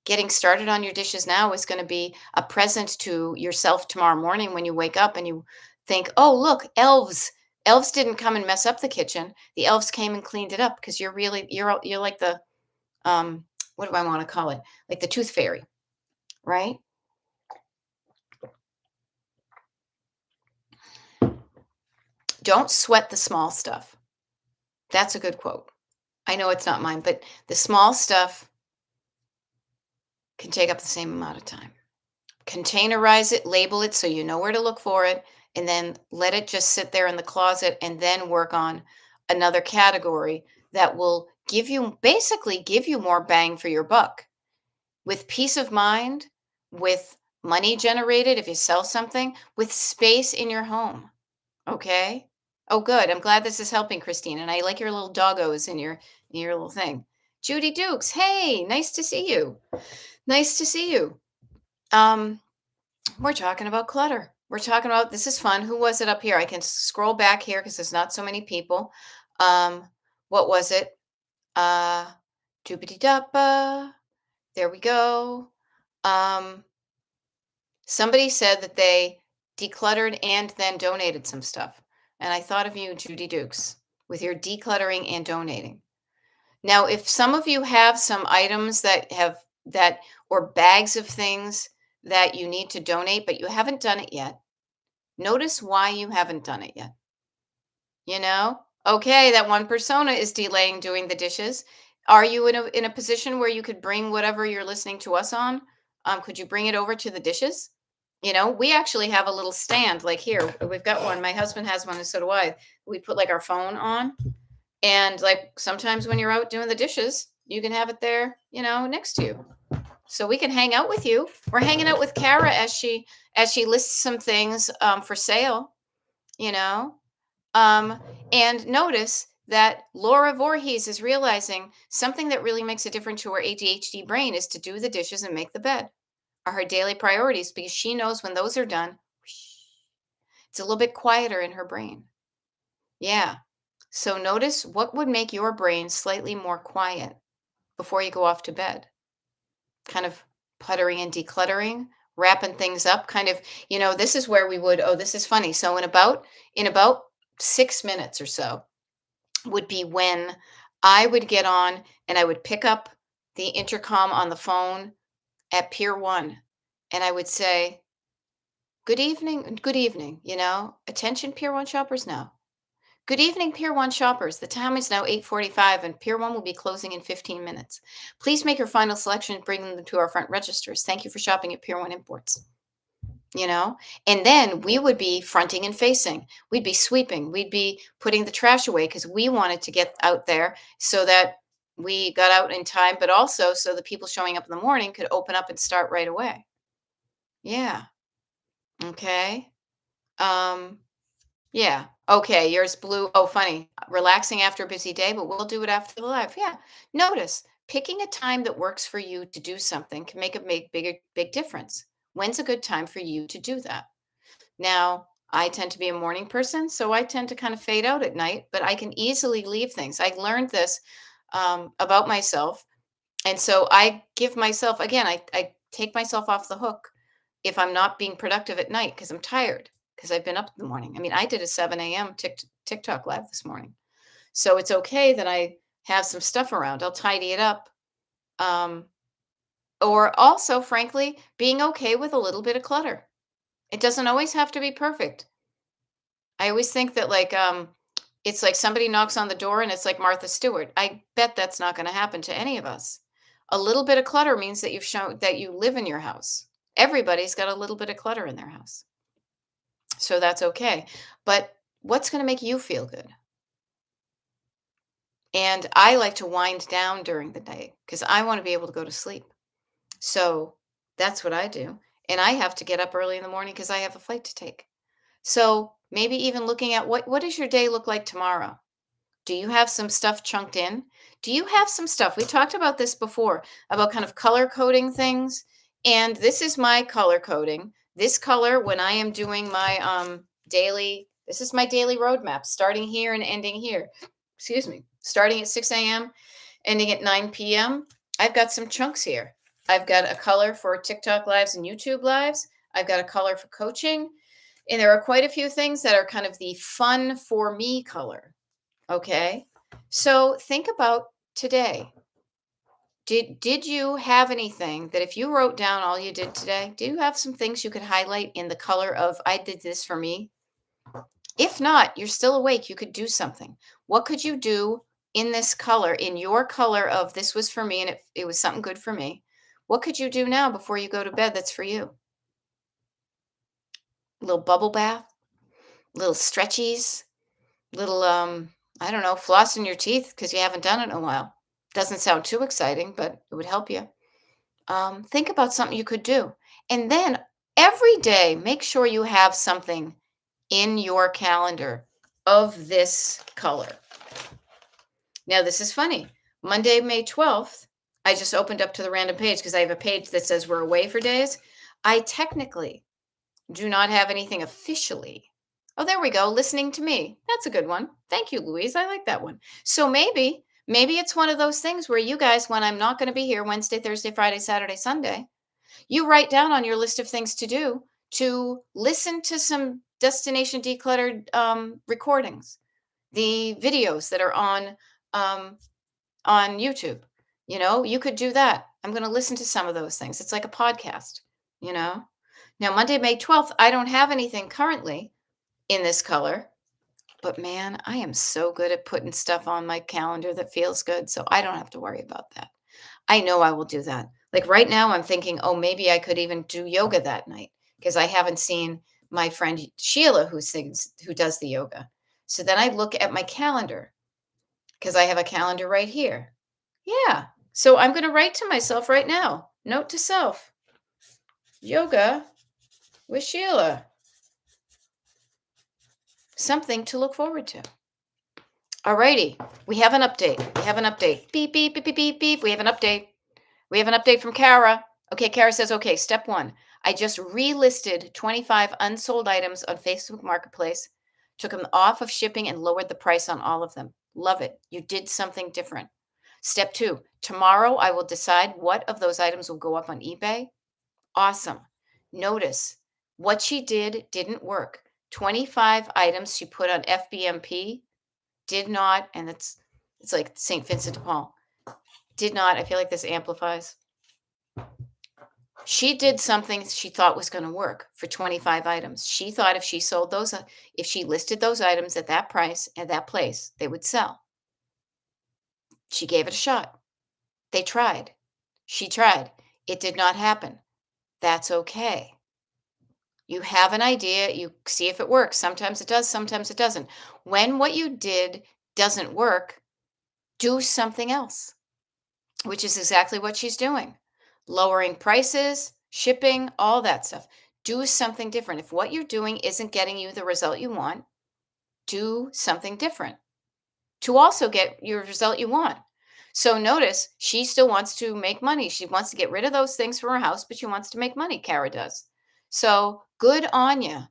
Getting started on your dishes now is going to be a present to yourself tomorrow morning when you wake up and you think, oh, look, elves. Elves didn't come and mess up the kitchen. The elves came and cleaned it up because you're like the um what do I want to call it? Like the tooth fairy, right? Don't sweat the small stuff. That's a good quote. I know it's not mine, but the small stuff can take up the same amount of time. Containerize it, label it so you know where to look for it, and then let it just sit there in the closet and then work on another category that will give you more bang for your buck with peace of mind, with money generated if you sell something, with space in your home. Okay. Oh, good. I'm glad this is helping, Christine. And I like your little doggos in your little thing. Judy Dukes, hey, nice to see you. Nice to see you. Um, we're talking about clutter. We're talking about, this is fun. Who was it up here? I can scroll back here because there's not so many people. Um, what was it? Uh, doopity dappa. There we go. Um, Somebody said that they decluttered and then donated some stuff. And I thought of you, Judy Dukes, with your decluttering and donating. Now, if some of you have some items that or bags of things that you need to donate, but you haven't done it yet, notice why you haven't done it yet. You know? Okay, that one persona is delaying doing the dishes. Are you in a position where you could bring whatever you're listening to us on? Could you bring it over to the dishes? You know, we actually have a little stand like here. We've got one. My husband has one, and so do I. We put like our phone on, and like sometimes when you're out doing the dishes, you can have it there, you know, next to you. So we can hang out with you. We're hanging out with Kara as she lists some things for sale, you know. Um, and notice that Laura Voorhees is realizing something that really makes a difference to her ADHD brain is to do the dishes and make the bed are her daily priorities because she knows when those are done, it's a little bit quieter in her brain. Yeah. So notice what would make your brain slightly more quiet before you go off to bed. Kind of puttering and decluttering, wrapping things up, kind of, you know, this is where we would, oh, this is funny. So in about 6 minutes or so, would be when I would get on and I would pick up the intercom on the phone at Pier 1 and I would say, good evening, you know, attention Pier 1 shoppers now. Good evening, Pier 1 shoppers. The time is now 8:45 and Pier 1 will be closing in 15 minutes. Please make your final selection and bring them to our front registers. Thank you for shopping at Pier 1 Imports. You know, and then we would be fronting and facing. We'd be sweeping. We'd be putting the trash away because we wanted to get out there so that we got out in time, but also so the people showing up in the morning could open up and start right away. Yeah. Okay. Um, yeah. Okay. Yours blue. Oh, funny. Relaxing after a busy day, but we'll do it after the live. Yeah. Notice picking a time that works for you to do something can make big difference. When's a good time for you to do that? Now, I tend to be a morning person, so I tend to kind of fade out at night, but I can easily leave things. I learned this about myself. And so I give myself, again, I take myself off the hook if I'm not being productive at night because I'm tired because I've been up in the morning. I mean, I did a 7 a.m. TikTok live this morning. So it's okay that I have some stuff around. I'll tidy it up. Um, or also, frankly, being okay with a little bit of clutter. It doesn't always have to be perfect. I always think that it's like somebody knocks on the door and it's like Martha Stewart. I bet that's not going to happen to any of us. A little bit of clutter means that you've shown that you live in your house. Everybody's got a little bit of clutter in their house. So that's okay. But what's going to make you feel good? And I like to wind down during the day because I want to be able to go to sleep. So that's what I do. And I have to get up early in the morning because I have a flight to take. So maybe even looking at what does your day look like tomorrow? Do you have some stuff chunked in? Do you have some stuff? We talked about this before about kind of color coding things. And this is my color coding. This color, when I am doing my daily, this is my daily roadmap, starting here and ending here. Excuse me, starting at 6 a.m., ending at 9 p.m. I've got some chunks here. I've got a color for TikTok lives and YouTube lives. I've got a color for coaching. And there are quite a few things that are kind of the fun for me color. Okay. So think about today. Did you have anything that if you wrote down all you did today, do you have some things you could highlight in the color of I did this for me? If not, you're still awake. You could do something. What could you do in this color, in your color of this was for me and it was something good for me? What could you do now before you go to bed that's for you? A little bubble bath, little stretchies, little I don't know, flossing your teeth because you haven't done it in a while. Doesn't sound too exciting, but it would help you. Think about something you could do. And then every day, make sure you have something in your calendar of this color. Now, this is funny. Monday, May 12th, I just opened up to the random page because I have a page that says we're away for days. I technically do not have anything officially. Oh, there we go. Listening to me. That's a good one. Thank you, Louise. I like that one. So maybe it's one of those things where you guys, when I'm not going to be here Wednesday, Thursday, Friday, Saturday, Sunday, you write down on your list of things to do to listen to some Destination Decluttered recordings, the videos that are um, on YouTube. You could do that. I'm going to listen to some of those things. It's like a podcast, you know. Now, Monday, May 12th, I don't have anything currently in this color, but man, I am so good at putting stuff on my calendar that feels good. So I don't have to worry about that. I know I will do that. Like right now, I'm thinking, oh, maybe I could even do yoga that night because I haven't seen my friend Sheila who does the yoga. So then I look at my calendar because I have a calendar right here. Yeah. So I'm going to write to myself right now. Note to self, yoga with Sheila. Something to look forward to. Alrighty, we have an update. We have an update. Beep, beep, beep, beep, beep, beep. We have an update. We have an update from Kara. Okay, Kara says, okay, step one. I just relisted 25 unsold items on Facebook Marketplace, took them off of shipping and lowered the price on all of them. Love it. You did something different. Step two, tomorrow I will decide what of those items will go up on eBay. Awesome. Notice what she didn't work. 25 items she put on FBMP did not, and it's like St. Vincent de Paul, did not. I feel like this amplifies. She did something she thought was going to work for 25 items. She thought if she sold those, if she listed those items at that price, at that place, they would sell. She gave it a shot. They tried. She tried. It did not happen. That's okay. You have an idea, you see if it works. Sometimes it does, sometimes it doesn't. When what you did doesn't work, do something else, which is exactly what she's doing. Lowering prices, shipping, all that stuff. Do something different. If what you're doing isn't getting you the result you want, do something different to also get your result you want. So notice she still wants to make money. She wants to get rid of those things from her house, but she wants to make money. Kara does. So good on you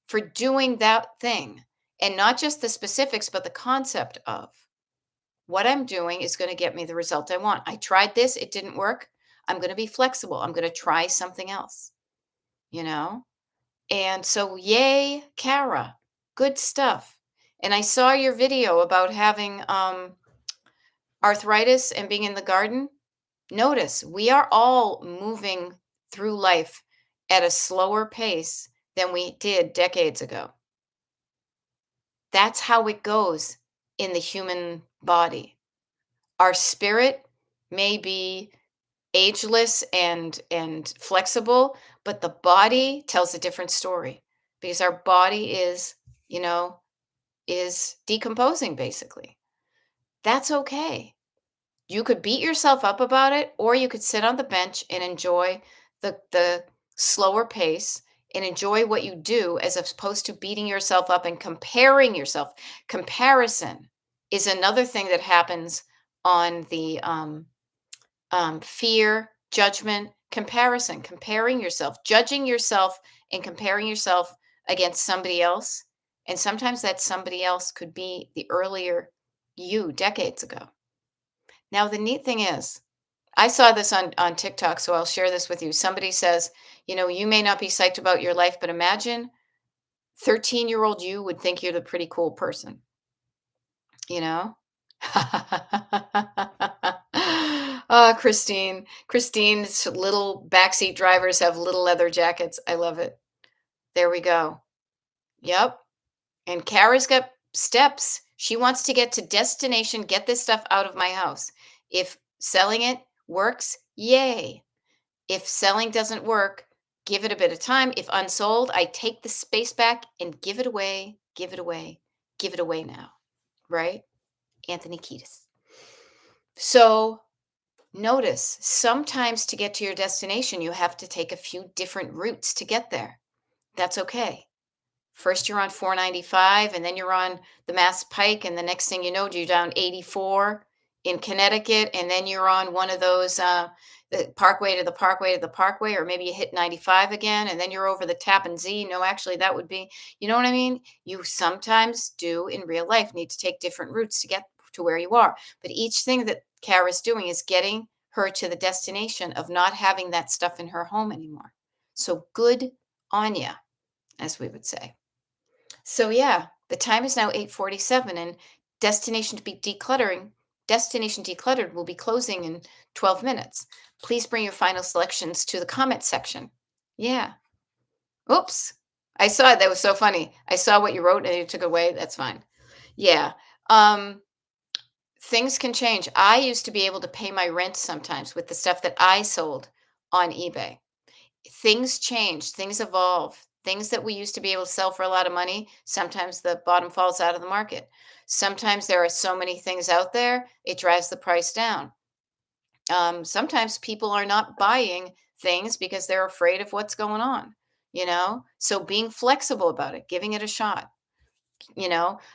for doing that thing and not just the specifics, but the concept of what I'm doing is going to get me the result I want. I tried this, it didn't work. I'm going to be flexible. I'm going to try something else, you know? And so, yay, Kara, good stuff. And I saw your video about having arthritis and being in the garden. Notice we are all moving through life at a slower pace than we did decades ago. That's how it goes in the human body. Our spirit may be ageless and flexible, but the body tells a different story because our body is decomposing basically. That's okay. You could beat yourself up about it, or you could sit on the bench and enjoy the slower pace and enjoy what you do as opposed to beating yourself up and comparing yourself. Comparison is another thing that happens on the fear, judgment, comparison, comparing yourself, judging yourself, and comparing yourself against somebody else. And sometimes that somebody else could be the earlier you decades ago. Now, the neat thing is, I saw this on TikTok, so I'll share this with you. Somebody says, you may not be psyched about your life, but imagine 13-year-old you would think you're the pretty cool person, you know? Christine. Christine's little backseat drivers have little leather jackets. I love it. There we go. Yep. And Kara's got steps. She wants to get to destination, get this stuff out of my house. If selling it works, yay. If selling doesn't work, give it a bit of time. If unsold, I take the space back and give it away, give it away, give it away now. Right? Anthony Kiedis. So notice sometimes to get to your destination, you have to take a few different routes to get there. That's okay. First, you're on 495, and then you're on the Mass Pike, and the next thing you know, you're down 84 in Connecticut, and then you're on one of those the Parkway to the Parkway to the Parkway, or maybe you hit 95 again, and then you're over the Tappan Zee. No, actually, that would be, you know what I mean? You sometimes do in real life need to take different routes to get to where you are, but each thing that Kara's doing is getting her to the destination of not having that stuff in her home anymore. So good on ya, as we would say. So yeah, the time is now 8:47 and Destination Decluttered will be closing in 12 minutes. Please bring your final selections to the comment section. Yeah. Oops. I saw it. That was so funny. I saw what you wrote and you took it away. That's fine. Yeah. Um Things can change. I used to be able to pay my rent sometimes with the stuff that I sold on eBay. Things change, things evolve. Things that we used to be able to sell for a lot of money, sometimes the bottom falls out of the market. Sometimes there are so many things out there, it drives the price down. Sometimes people are not buying things because they're afraid of what's going on, So being flexible about it, giving it a shot.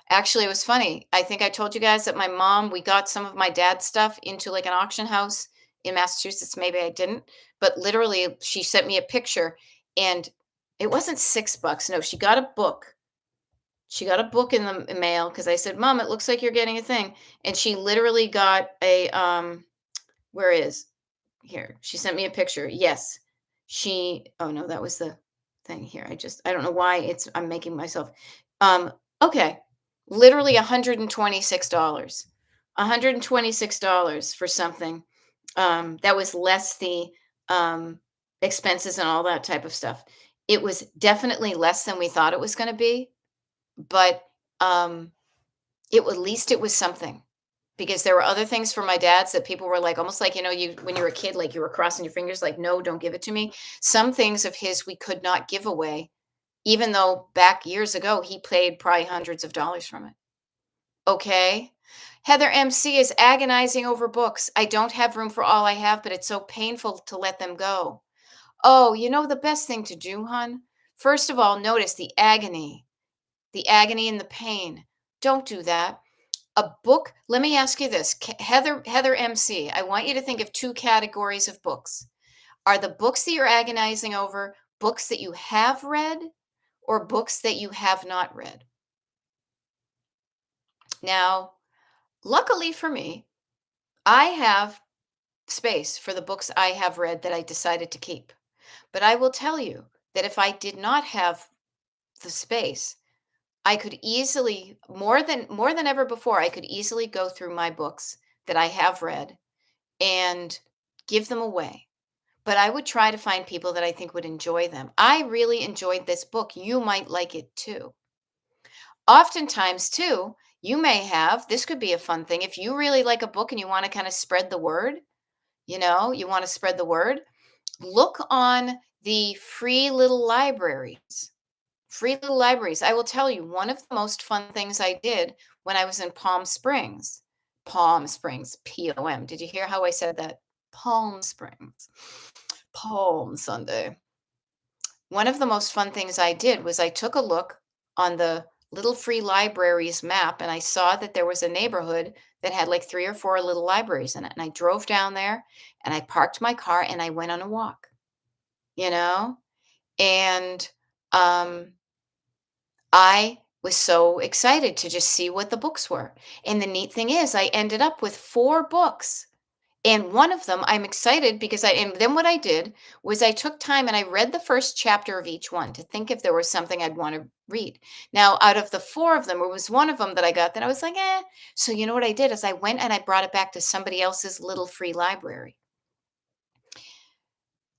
Actually, it was funny. I think I told you guys that we got some of my dad's stuff into like an auction house in Massachusetts. Maybe I didn't, but literally, she sent me a picture and it wasn't $6. No, she got a book. She got a book in the mail because I said, Mom, it looks like you're getting a thing. And she literally got where is here? She sent me a picture. Yes. Oh no, that was the thing here. I don't know why I'm making myself, um, okay. Literally $126. $126 for something, that was less the, expenses and all that type of stuff. It was definitely less than we thought it was gonna be, but, um, at least it was something. Because there were other things for my dad's that people were like, almost like, you when you were a kid, like you were crossing your fingers, like, no, don't give it to me. Some things of his we could not give away, even though back years ago he paid probably hundreds of dollars from it. Okay. Heather MC is agonizing over books. I don't have room for all I have, but it's so painful to let them go. Oh, the best thing to do, hon? First of all, notice the agony and the pain. Don't do that. A book, let me ask you this, Heather MC, I want you to think of two categories of books. Are the books that you're agonizing over books that you have read or books that you have not read? Now, luckily for me, I have space for the books I have read that I decided to keep. But I will tell you that if I did not have the space, I could easily more than ever before, I could easily go through my books that I have read and give them away. But I would try to find people that I think would enjoy them. I really enjoyed this book. You might like it too. Oftentimes, too, you may have this could be a fun thing. If you really like a book and you want to kind of spread the word, you want to spread the word, look on the free little libraries. Free little libraries. I will tell you, one of the most fun things I did when I was in Palm Springs. Palm Springs, POM. Did you hear how I said that? Palm Springs. Palm Sunday. One of the most fun things I did was I took a look on the little free libraries map and I saw that there was a neighborhood that had like 3 or 4 little libraries in it. And I drove down there and I parked my car and I went on a walk, you know? And um I was so excited to just see what the books were. And the neat thing is I ended up with 4 books. And one of them I'm excited because and then what I did was I took time and I read the first chapter of each one to think if there was something I'd want to read. Now, out of the 4 of them, it was one of them that I got that I was like, "Eh." So you know what I did is I went and I brought it back to somebody else's little free library.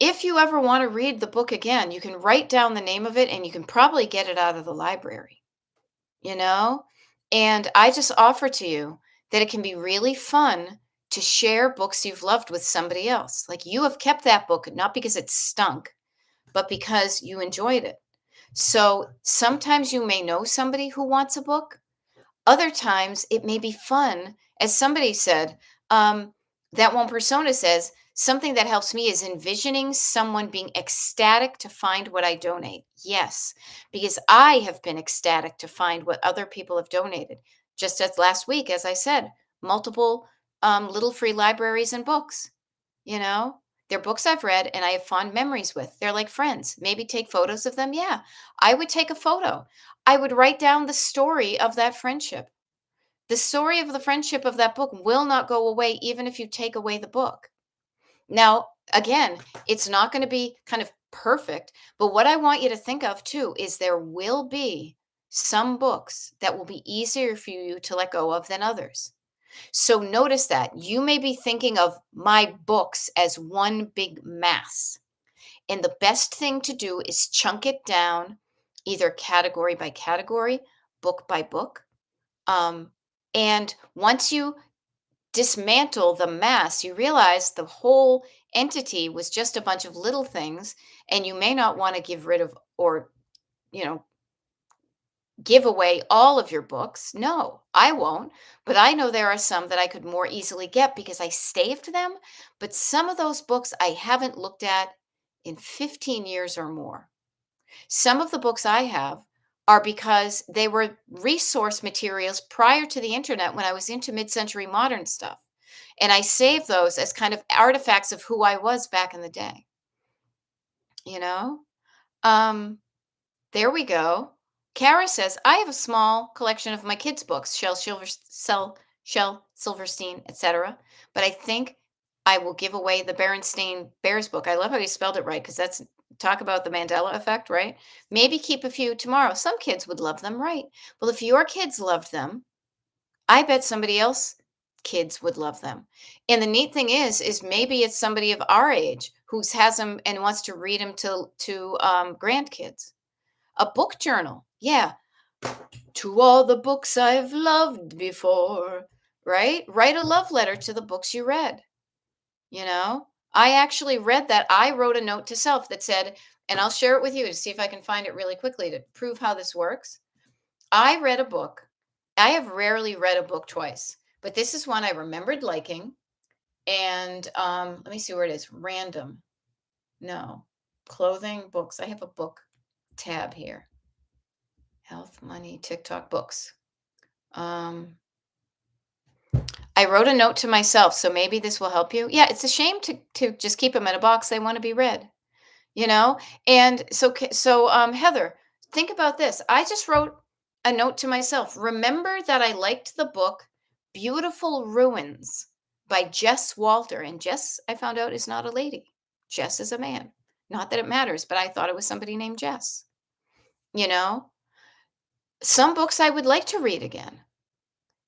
If you ever want to read the book again, you can write down the name of it and you can probably get it out of the library, you know? And I just offer to you that it can be really fun to share books you've loved with somebody else. Like you have kept that book not because it stunk, but because you enjoyed it. So sometimes you may know somebody who wants a book. Other times it may be fun, as somebody said, that one persona says, something that helps me is envisioning someone being ecstatic to find what I donate. Yes, because I have been ecstatic to find what other people have donated. Just as last week, as I said, multiple little free libraries and books, you know? They're books I've read and I have fond memories with. They're like friends. Maybe take photos of them. Yeah, I would take a photo. I would write down the story of that friendship. The story of the friendship of that book will not go away even if you take away the book. Now, again, it's not going to be kind of perfect, but what I want you to think of too is there will be some books that will be easier for you to let go of than others. So notice that you may be thinking of my books as one big mass. And the best thing to do is chunk it down either category by category, book by book. Um, and once you dismantle the mass, you realize the whole entity was just a bunch of little things, and you may not want to give rid of or, you know, give away all of your books. No, I won't. But I know there are some that I could more easily get because I saved them. But some of those books I haven't looked at in 15 years or more. Some of the books I have are because they were resource materials prior to the internet when I was into mid century modern stuff. And I saved those as kind of artifacts of who I was back in the day, you know? Um, there we go. Kara says, I have a small collection of my kids' books, Shel Silverstein, etc. But I think I will give away the Berenstain Bears book. I love how you spelled it right because that's talk about the Mandela effect, right? Maybe keep a few tomorrow. Some kids would love them, right? Well, if your kids loved them, I bet somebody else kids would love them. And the neat thing is maybe it's somebody of our age who has them and wants to read them to grandkids. A book journal. Yeah. To all the books I've loved before, right? Write a love letter to the books you read, you know? I actually read that. I wrote a note to self that said, and I'll share it with you to see if I can find it really quickly to prove how this works. I read a book. I have rarely read a book twice, but this is one I remembered liking. And let me see where it is. Random. No. Clothing, books. I have a book tab here. Health, money, TikTok, books. I wrote a note to myself, so maybe this will help you. Yeah, it's a shame to just keep them in a box. They want to be read, you know. And so Heather, think about this. I just wrote a note to myself. Remember that I liked the book Beautiful Ruins by Jess Walter, and Jess, I found out, is not a lady. Jess is a man. Not that it matters, but I thought it was somebody named Jess. You know, some books I would like to read again.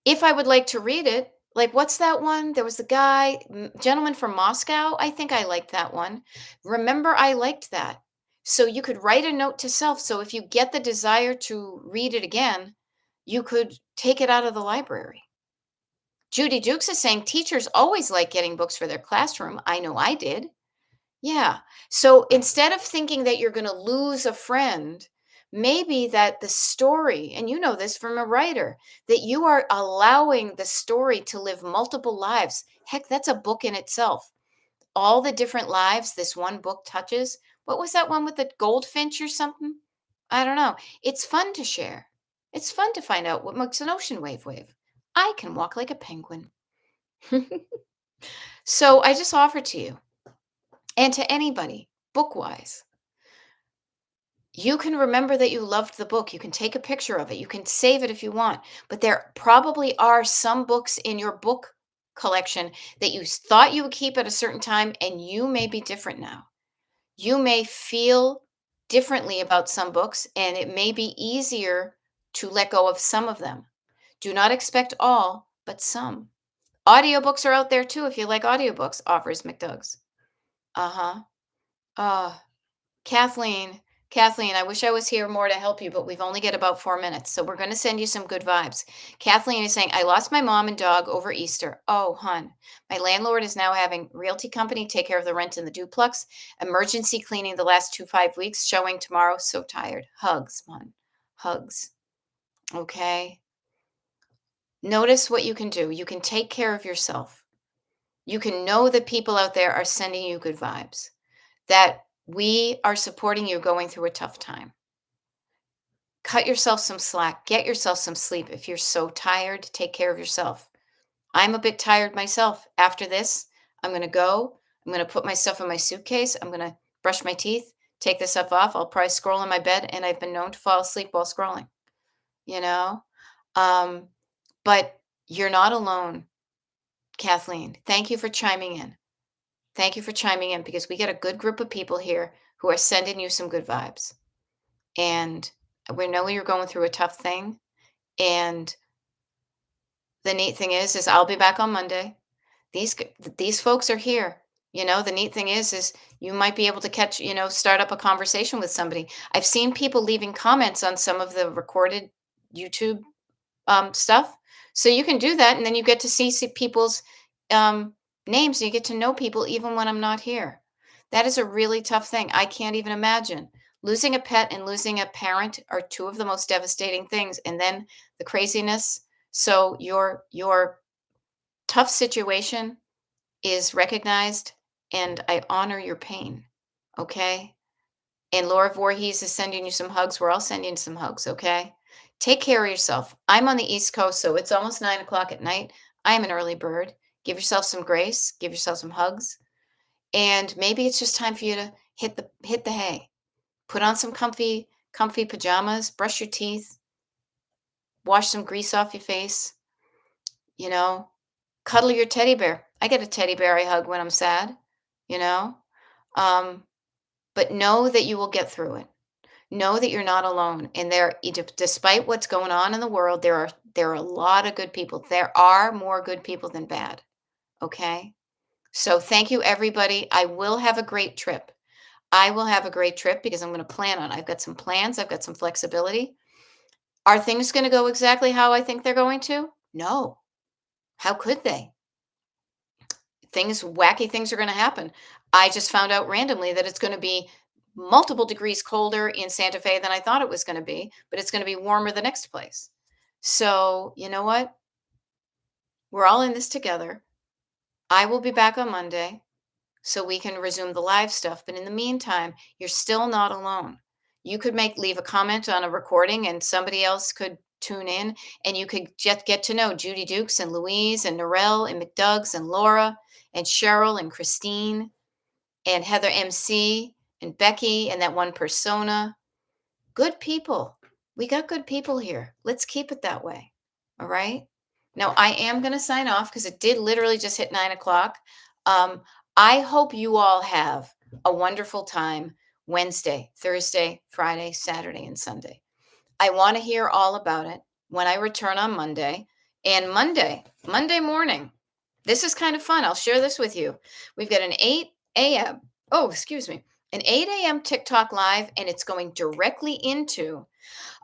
If I would like to read it, like what's that one? There was a guy, gentleman from Moscow. I think I liked that one. Remember, I liked that. So you could write a note to self. So if you get the desire to read it again, you could take it out of the library. Judy Dukes is saying teachers always like getting books for their classroom. I know I did. Yeah. So instead of thinking that you're going to lose a friend maybe that the story, and you know this from a writer, that you are allowing the story to live multiple lives. Heck, that's a book in itself. All the different lives this one book touches. What was that one with the goldfinch or something? I don't know. It's fun to share. It's fun to find out what makes an ocean wave. I can walk like a penguin. So I just offer to you and to anybody, book wise, you can remember that you loved the book. You can take a picture of it. You can save it if you want. But there probably are some books in your book collection that you thought you would keep at a certain time, and you may be different now. You may feel differently about some books, and it may be easier to let go of some of them. Do not expect all, but some. Audiobooks are out there too if you like audiobooks, offers McDoug's. Uh-huh. Uh, Kathleen, Kathleen, I wish I was here more to help you, but we've only got about 4 minutes. So we're going to send you some good vibes. Kathleen is saying, I lost my mom and dog over Easter. Oh, hun. My landlord is now having realty company take care of the rent in the duplex. Emergency cleaning the last 5 weeks, showing tomorrow. So tired. Hugs, hun. Hugs. Okay. Notice what you can do. You can take care of yourself. You can know that people out there are sending you good vibes, that we are supporting you going through a tough time. Cut yourself some slack, get yourself some sleep. If you're so tired, take care of yourself. I'm a bit tired myself. After this, I'm going to go. I'm going to put my stuff in my suitcase. I'm going to brush my teeth, take this stuff off. I'll probably scroll in my bed, and I've been known to fall asleep while scrolling, you know? Um, but you're not alone, Kathleen. Thank you for chiming in. Thank you for chiming in because we get a good group of people here who are sending you some good vibes. And we know you're going through a tough thing. And the neat thing is I'll be back on Monday. These folks are here. The neat thing is you might be able to catch, start up a conversation with somebody. I've seen people leaving comments on some of the recorded YouTube stuff. So you can do that, and then you get to see people's um, names. And you get to know people even when I'm not here. That is a really tough thing. I can't even imagine. Losing a pet and losing a parent are two of the most devastating things. And then the craziness. So your tough situation is recognized, and I honor your pain. Okay. And Laura Voorhees is sending you some hugs. We're all sending you some hugs, okay? Take care of yourself. I'm on the East Coast, so it's almost 9 o'clock at night. I am an early bird. Give yourself some grace. Give yourself some hugs. And maybe it's just time for you to hit the hay. Put on some comfy pajamas. Brush your teeth. Wash some grease off your face. You know, cuddle your teddy bear. I get a teddy bear I hug when I'm sad. You know, um, but know that you will get through it. Know that you're not alone, and despite what's going on in the world, there are a lot of good people. There are more good people than bad. Okay, so thank you, everybody. I will have a great trip. I will have a great trip because I'm going to plan on. I've got some plans. I've got some flexibility. Are things going to go exactly how I think they're going to? No. How could they? Wacky things are going to happen. I just found out randomly that it's going to be multiple degrees colder in Santa Fe than I thought it was going to be, but it's going to be warmer the next place. So, you know what? We're all in this together. I will be back on Monday so we can resume the live stuff. But in the meantime, you're still not alone. You could leave a comment on a recording and somebody else could tune in, and you could just get to know Judy Dukes and Louise and Norel and McDoug's and Laura and Cheryl and Christine and Heather MC and Becky and that one persona. Good people. We got good people here. Let's keep it that way. All right. Now, I am going to sign off because it did literally just hit 9 o'clock. Um, I hope you all have a wonderful time Wednesday, Thursday, Friday, Saturday, and Sunday. I want to hear all about it when I return on Monday. And Monday morning, this is kind of fun. I'll share this with you. We've got an 8 a.m. Oh, excuse me. An 8 a.m. TikTok live, and it's going directly into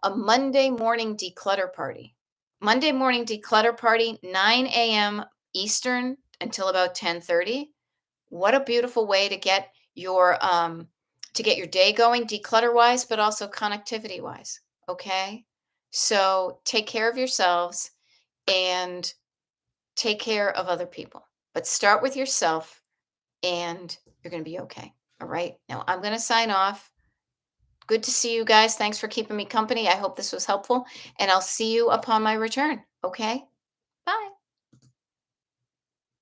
a Monday morning declutter party. Monday morning declutter party, 9 a.m. Eastern until about 10:30. What a beautiful way to get your to get your day going declutter wise, but also connectivity wise. Okay. So take care of yourselves and take care of other people, but start with yourself and you're going to be okay. All right. Now I'm going to sign off. Good to see you guys. Thanks for keeping me company. I hope this was helpful, and I'll see you upon my return. Okay. Bye.